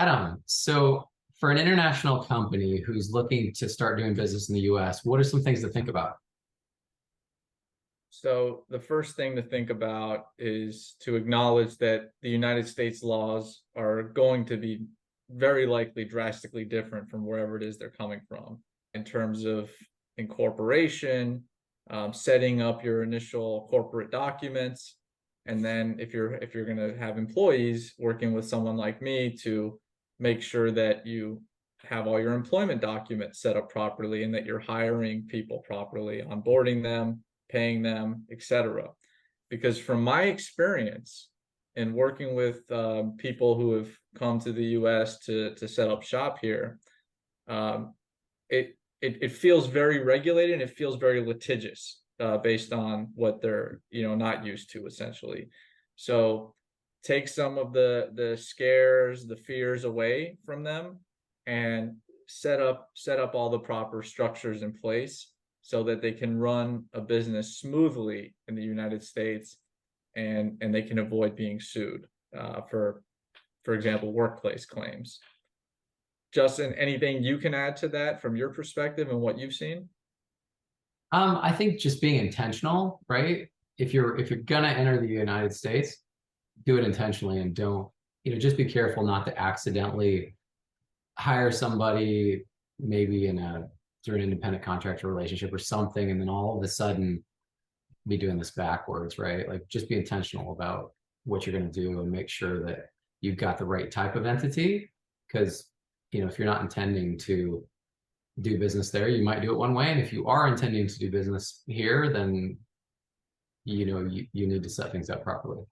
Adam, so for an international company who's looking to start doing business in the US, what are some things to think about? So the first thing to think about is to acknowledge that the United States laws are going to be very likely drastically different from wherever it is they're coming from in terms of incorporation, setting up your initial corporate documents, and then if you're going to have employees, working with someone like me to make sure that you have all your employment documents set up properly and that you're hiring people properly, onboarding them, paying them, etc. Because from my experience in working with people who have come to the U.S. to set up shop here, um, it feels very regulated and it feels very litigious based on what they're not used to essentially. So take some of the scares, the fears away from them, and set up all the proper structures in place so that they can run a business smoothly in the United States, and they can avoid being sued for example, workplace claims. Justin, anything you can add to that from your perspective and what you've seen? I think just being intentional, right? If you're gonna enter the United States, do it intentionally and don't, just be careful not to accidentally hire somebody maybe through an independent contractor relationship or something, and then all of a sudden be doing this backwards, right? Like just be intentional about what you're going to do and make sure that you've got the right type of entity. Because, if you're not intending to do business there, you might do it one way. And if you are intending to do business here, then, you need to set things up properly.